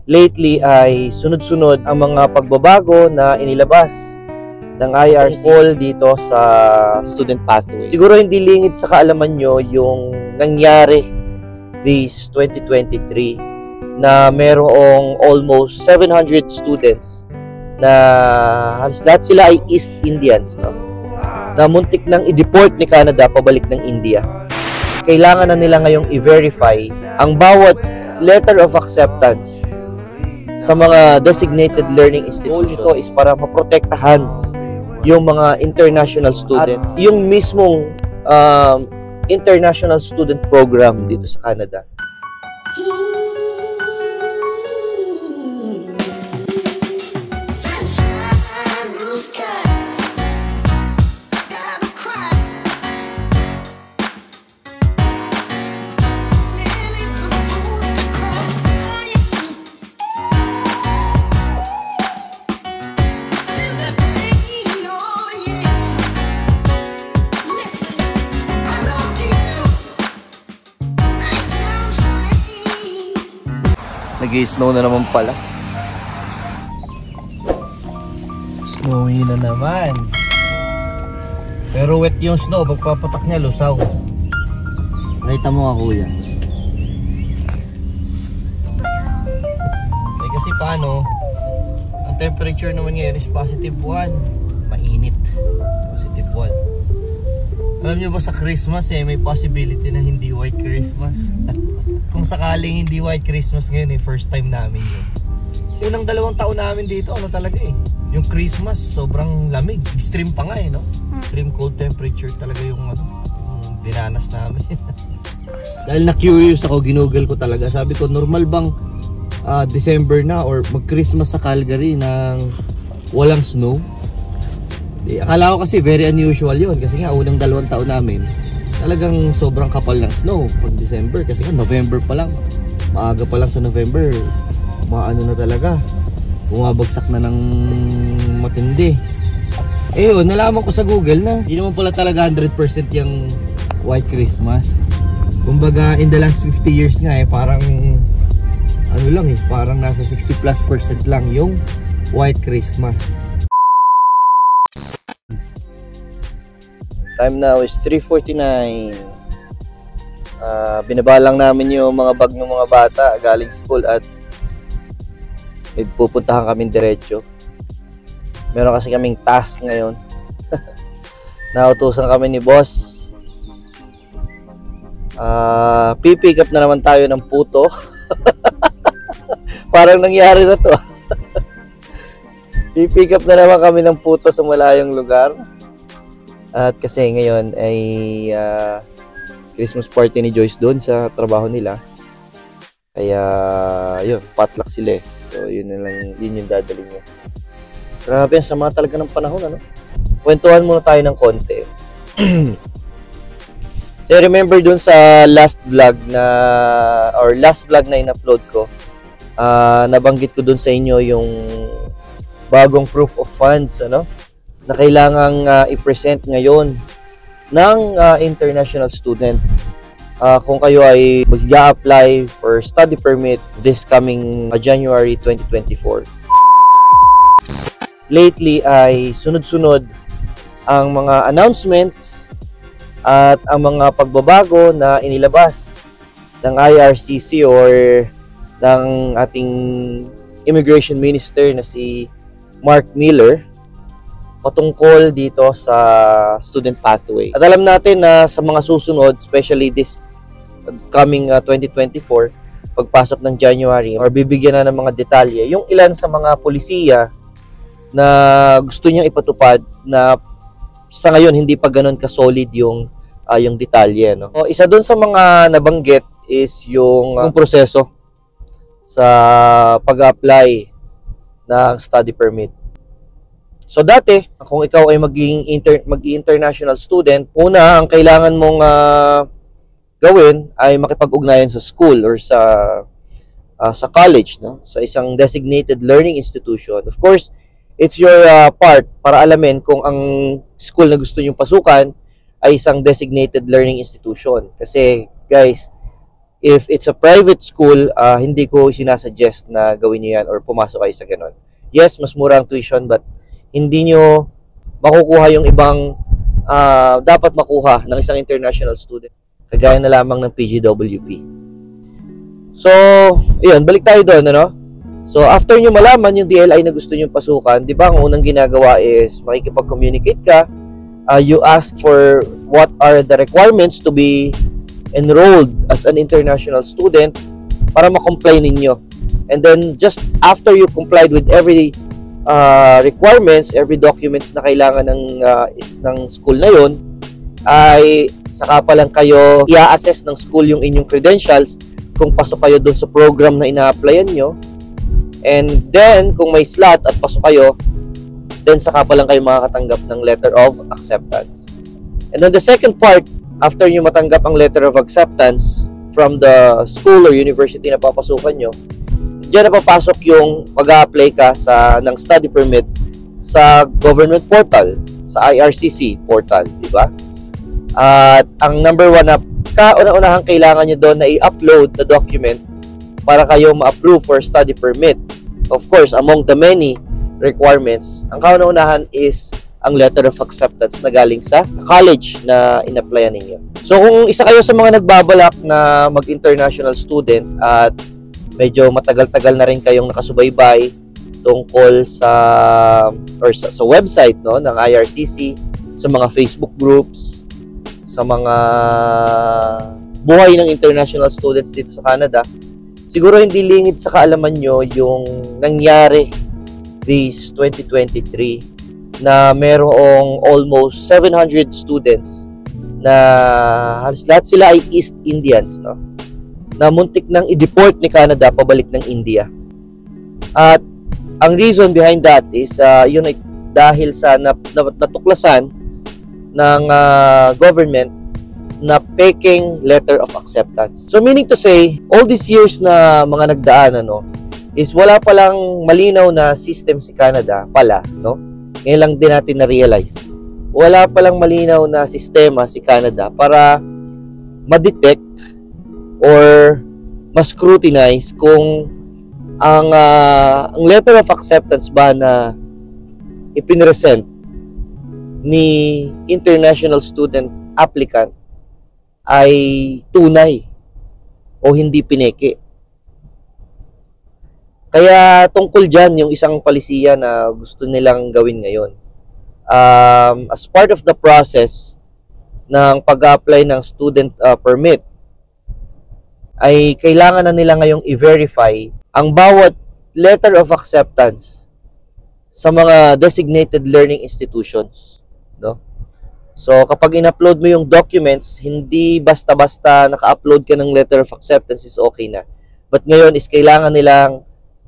lately ay sunod-sunod ang mga pagbabago na inilabas ng IRC dito sa student pathway. Siguro hindi lingid sa kaalaman nyo yung nangyari this 2023 na merong almost 700 students na halos lahat sila ay East Indians, no? Na muntik nang i-deport ni Canada pabalik ng India. Kailangan na nila ngayong i-verify ang bawat letter of acceptance sa mga designated learning institution. Ito is para maprotektahan yung mga international student, at yung mismong international student program dito sa Canada. Nag-i-snow na naman pala. Snowy na naman. Pero wet yung snow. Pagpapatak niya, lusaw. Nakita mo nga, kuya. Eh kasi paano, ang temperature naman ngayon is +1. Mainit. +1. Alam nyo ba sa Christmas may possibility na hindi white Christmas? Kung sakaling hindi white Christmas ngayon, first time namin yun. Kasi unang 2 taon namin dito, talaga yung Christmas, sobrang lamig. Extreme pa nga no? Extreme cold temperature talaga yung dinanas namin. Dahil na-curious ako, ginugol ko talaga. Sabi ko, normal bang December na or mag-Christmas sa Calgary ng walang snow? Akala ko kasi very unusual yun. Kasi nga, unang 2 taon namin, talagang sobrang kapal ng snow pag December, kasi nga November pa lang, maaga pa lang sa November, maano na talaga, bumabagsak na ng matindi. Yun, nalaman ko sa Google na hindi naman pala talaga 100% yung white Christmas. Kumbaga in the last 50 years nga parang parang nasa 60+% lang yung white Christmas. Time now is 3:49. Binabalang namin yung mga bag ng mga bata galing school at pupuntahan kami diretso. Meron kasi kaming task ngayon. Nautusan kami ni boss. Pipick up na naman tayo ng puto. Parang nangyari na to. Pipick up na naman kami ng puto sa malayong lugar. At kasi ngayon ay Christmas party ni Joyce doon sa trabaho nila. Kaya yun, potluck sila. So yun yung dadalhin niya. Grabe, ang sama talaga ng panahon, Kwentuhan muna tayo ng konti. So remember doon sa last vlog na in-upload ko, nabanggit ko doon sa inyo yung bagong proof of funds, na kailangang i-present ngayon ng international student kung kayo ay mag-a-apply for study permit this coming January 2024. Lately ay sunod-sunod ang mga announcements at ang mga pagbabago na inilabas ng IRCC or ng ating Immigration Minister na si Mark Miller patungkol dito sa student pathway. At alam natin na sa mga susunod, especially this coming 2024, pagpasok ng January, or bibigyan na ng mga detalye, yung ilan sa mga polisiya na gusto niyang ipatupad na sa ngayon hindi pa ganoon ka-solid yung detalye. O, isa doon sa mga nabanggit is yung proseso sa pag-apply ng study permit. So dati, kung ikaw ay mag-international student, una ang kailangan mong gawin ay makipag-ugnayan sa school or sa college, sa isang designated learning institution. Of course, it's your part para alamin kung ang school na gusto nyong pasukan ay isang designated learning institution. Kasi guys, If it's a private school, hindi ko sinasuggest na gawin niyo yan or pumasok kayo sa ganun. Yes, mas mura ang tuition but hindi nyo makukuha yung ibang dapat makuha ng isang international student. Kagaya na lamang ng PGWP. So, yun, balik tayo doon, ano? So, after nyo malaman yung DLI na gusto nyo pasukan, di ba, ang unang ginagawa is makikipag-communicate ka. You ask for what are the requirements to be enrolled as an international student para ma-comply ninyo. And then, just after you complied with every requirements, every documents na kailangan ng school na yon, ay saka pa lang kayo i-assess ng school yung inyong credentials kung pasok kayo doon sa program na ina-applyan nyo. And then, kung may slot at pasok kayo, then saka pa lang kayo makakatanggap ng letter of acceptance. And then the second part, after nyo matanggap ang letter of acceptance from the school or university na papasukan nyo, diyan na papasok yung mag-a-apply ka ng study permit sa government portal, sa IRCC portal, di ba? At ang number one na kauna-unahang kailangan nyo doon na i-upload na document para kayo ma-approve for study permit. Of course, among the many requirements, ang kauna-unahan is ang letter of acceptance na galing sa college na in-applyan ninyo. So kung isa kayo sa mga nagbabalak na mag-international student at medyo matagal-tagal na rin kayong nakasubaybay tungkol sa website, no, ng IRCC, sa mga Facebook groups, sa mga buhay ng international students dito sa Canada, siguro hindi lingid sa kaalaman nyo yung nangyari this 2023 na merong almost 700 students na halos lahat sila ay East Indians, no, na muntik nang i-deport ni Canada pabalik ng India. At ang reason behind that is yun ay dahil sa natuklasan ng government na peking letter of acceptance. So meaning to say, all these years na mga nagdaan, ano, is wala palang malinaw na system si Canada pala, no? Ngayon lang din natin na-realize. Wala palang malinaw na sistema si Canada para ma-detect or ma-scrutinize kung ang letter of acceptance ba na ipinresent ni international student applicant ay tunay o hindi pineke. Kaya tungkol dyan yung isang palisiya na gusto nilang gawin ngayon. As part of the process ng pag-apply ng student permit, ay kailangan na nila ngayong i-verify ang bawat letter of acceptance sa mga designated learning institutions, no? So, kapag in-upload mo yung documents, hindi basta-basta naka-upload ka ng letter of acceptance is okay na. But ngayon is kailangan nilang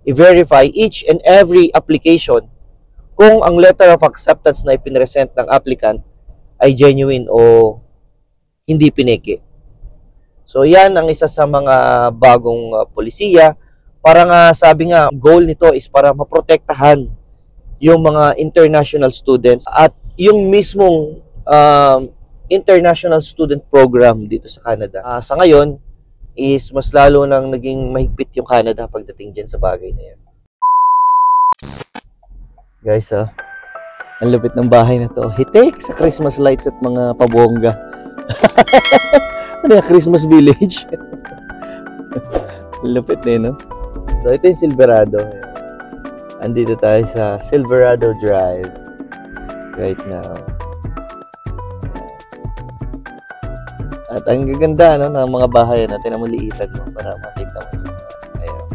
i-verify each and every application kung ang letter of acceptance na ipinresent ng applicant ay genuine o hindi pineke. So, yan ang isa sa mga bagong polisiya. Para nga, sabi nga, goal nito is para maprotektahan yung mga international students at yung mismong international student program dito sa Canada. Sa ngayon, is mas lalo nang naging mahigpit yung Canada pagdating dyan sa bagay na yan. Guys, ang lupit ng bahay na to. Hitik sa Christmas lights at mga pabongga. Ano yung Christmas village? Lupit na yun, no? So, ito yung Silverado. Andito tayo sa Silverado Drive right now. At ang gaganda, no, ng mga bahay natin na maliitan mo para makita mo. Ayan.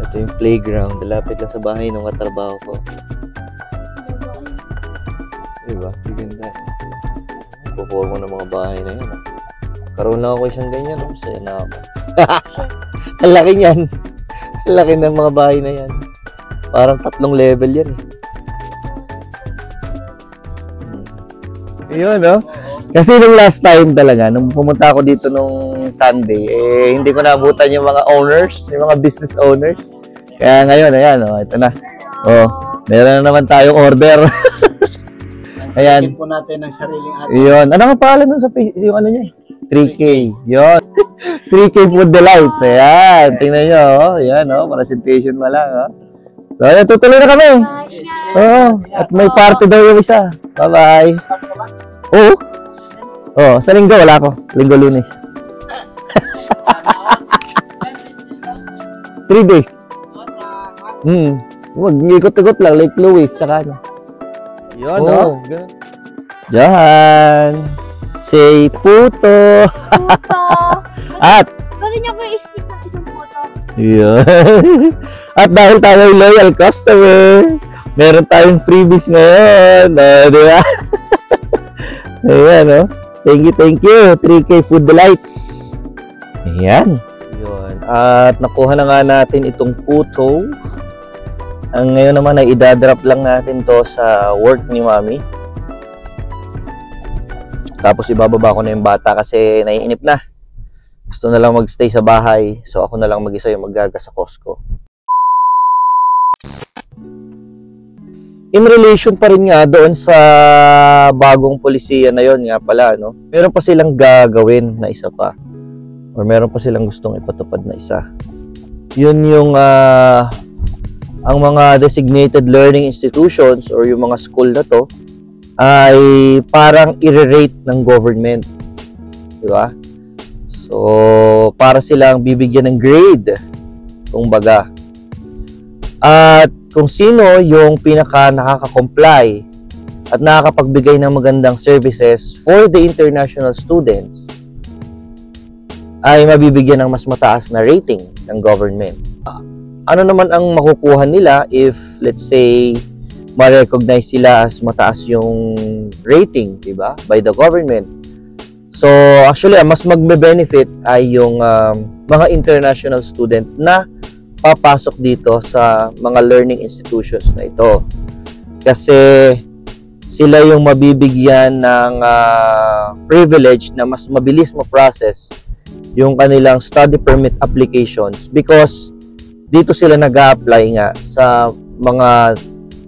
Ito yung playground. Lapit lang sa bahay ng katrabaho ko. Diba? Gaganda. Pupormo ng mga bahay na yun. Karoon lang ako isang ganyan. Masaya na ako. Ang laki niyan. Ang laki ng mga bahay na yan. Parang 3 level yan eh. Yun, no? Kasi nung last time talaga, nung pumunta ako dito nung Sunday, hindi ko naabutan yung mga owners, yung mga business owners. Kaya ngayon, ayan, ito na. Meron na naman tayong order. Ayan. Po natin ang sariling atin. Yun. Ano nga pangalan nun sa yung ano niya? 3K. Yun. 3K Food Delights. Ayan. Tingnan nyo. Oh. Ayan. Oh. Presentation pa lang. Oh. So, ayan. Tutuloy na kami. Oo. At may party daw yung isa. Bye-bye. Oo. Oh, sa linggo wala ako. Linggo, Lunes. 3 days. Mag-ikot-ikot lang. Lake Louise. Tsaka ano. Yun, oh. Diyan. Say puto. Puto. At Gawin niyo po i-stick ng isang puto. yun. At dahil tayo ay loyal customer, meron tayong freebies ngayon. Di ba? Ayan, oh. Thank you. 3K Food Delights. Ayan. Yun. At nakuha na nga natin itong puto. Ang ngayon naman ay idadrop lang natin to sa work ni Mami. Tapos ibababa ko na yung bata kasi naiinip na. Gusto na lang magstay sa bahay. So ako na lang mag-isa yung maggaga sa Costco. In relation pa rin nga doon sa bagong polisiya na yon nga pala, no? Meron pa silang gagawin na isa pa. Or meron pa silang gustong ipatupad na isa. Yun yung ang mga designated learning institutions or yung mga school na to ay parang i-rate ng government. Di ba? So, para silang bibigyan ng grade, kumbaga. At kung sino yung pinaka nakaka-comply at nakakapagbigay ng magandang services for the international students ay mabibigyan ng mas mataas na rating ng government. Ano naman ang makukuha nila if, let's say, ma-recognize sila as mataas yung rating, diba? By the government. So, actually, mas magbe-benefit ay yung mga international student na papasok dito sa mga learning institutions na ito. Kasi sila yung mabibigyan ng privilege na mas mabilis ma-process yung kanilang study permit applications because dito sila nag-a-apply nga sa mga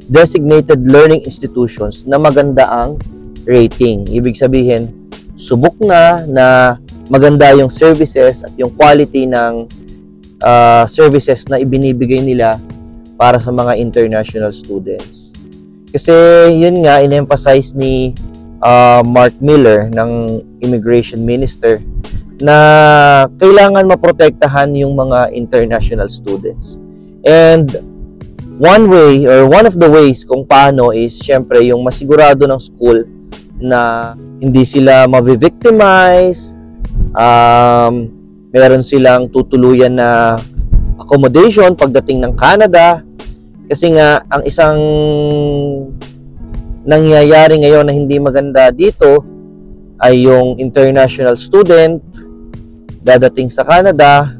designated learning institutions na maganda ang rating. Ibig sabihin, subok na maganda yung services at yung quality ng services na ibinibigay nila para sa mga international students. Kasi yun nga, in-emphasize ni Mark Miller ng Immigration Minister na kailangan maprotektahan yung mga international students. And one way or one of the ways kung paano is syempre yung masigurado ng school na hindi sila mabi-victimize, meron silang tutuluyan na accommodation pagdating ng Canada. Kasi nga, ang isang nangyayari ngayon na hindi maganda dito ay yung international student dadating sa Canada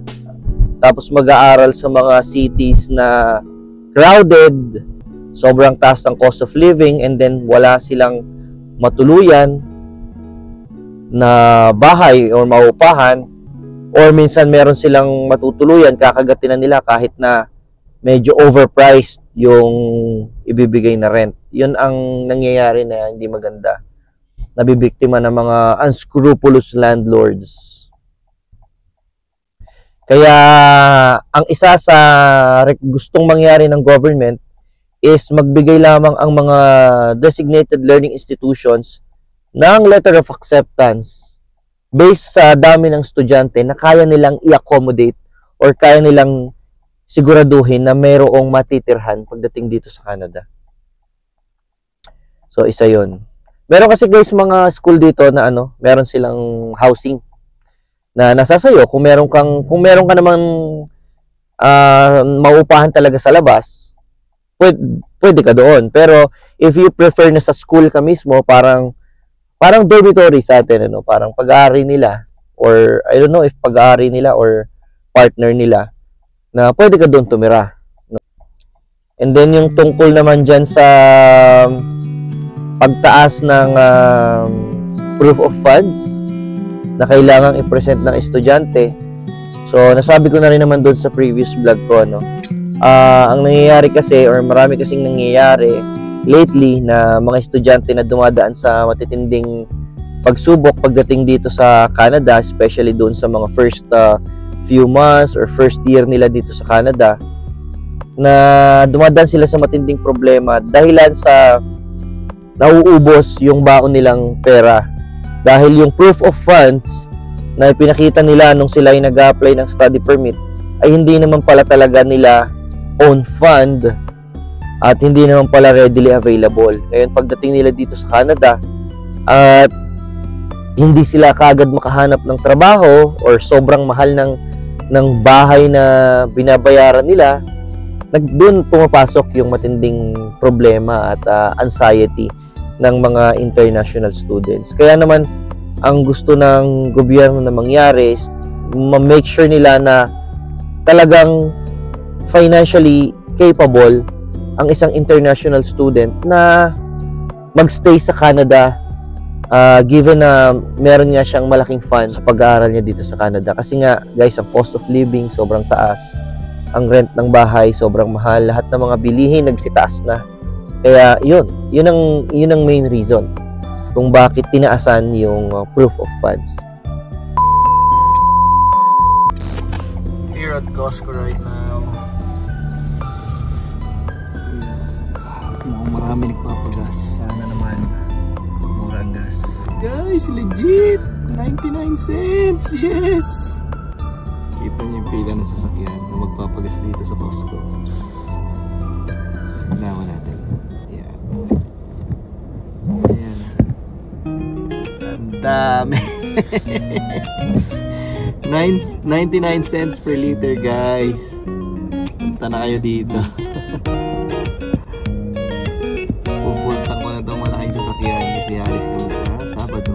tapos mag-aaral sa mga cities na crowded, sobrang taas ng cost of living, and then wala silang matuluyan na bahay or maupahan, or minsan meron silang matutuluyan, kakagatin na nila kahit na medyo overpriced yung ibibigay na rent. Yun ang nangyayari na hindi maganda. Nabibiktima ng mga unscrupulous landlords. Kaya ang isa sa gustong mangyari ng government is magbigay lamang ang mga designated learning institutions ng letter of acceptance based sa dami ng estudyante na kaya nilang i-accommodate or kaya nilang siguraduhin na mayroong matitirhan pagdating dito sa Canada. So, isa yon. Meron kasi guys mga school dito na meron silang housing na nasa sayo. Kung meron ka namang maupahan talaga sa labas, pwede ka doon. Pero if you prefer na sa school ka mismo, parang dormitory sa atin, parang pag-aari nila, or I don't know if pag-aari nila or partner nila, na pwede ka doon tumira. And then yung tungkol naman dyan sa pagtaas ng proof of funds na kailangang i-present ng estudyante. So, nasabi ko na rin naman doon sa previous vlog ko, ang nangyayari kasi, or marami kasing nangyayari lately na mga estudyante na dumadaan sa matitinding pagsubok pagdating dito sa Canada, especially doon sa mga first few months or first year nila dito sa Canada, na dumadaan sila sa matinding problema dahilan sa nauubos yung baon nilang pera. Dahil yung proof of funds na pinakita nila nung sila ay nag-apply ng study permit ay hindi naman pala talaga nila own fund at hindi naman pala readily available. Ngayon pagdating nila dito sa Canada at hindi sila kaagad makahanap ng trabaho or sobrang mahal ng bahay na binabayaran nila, doon pumapasok yung matinding problema at anxiety ng mga international students. Kaya naman ang gusto ng gobyerno na mangyari is ma-make sure nila na talagang financially capable ang isang international student na magstay sa Canada, given na meron nga siyang malaking fund sa pag-aaral niya dito sa Canada. Kasi nga guys, ang cost of living sobrang taas, ang rent ng bahay sobrang mahal, lahat ng mga bilihin nagsitaas na. Kaya yun ang main reason kung bakit tinaasan yung proof of funds. Here at Costco right now, mukhang marami nagpapagas. Sana naman mura ang gas. Guys, legit! 99 cents! Yes! Kita niyo yung pila ng sasakyan na magpapagas dito sa Costco. Naman natin. Ayan. Ayan. Ang dami! 99 cents per liter, guys. Punta na kayo dito. Full tank ko na itong malaking sasakyan kasi alis kami sa Sabado.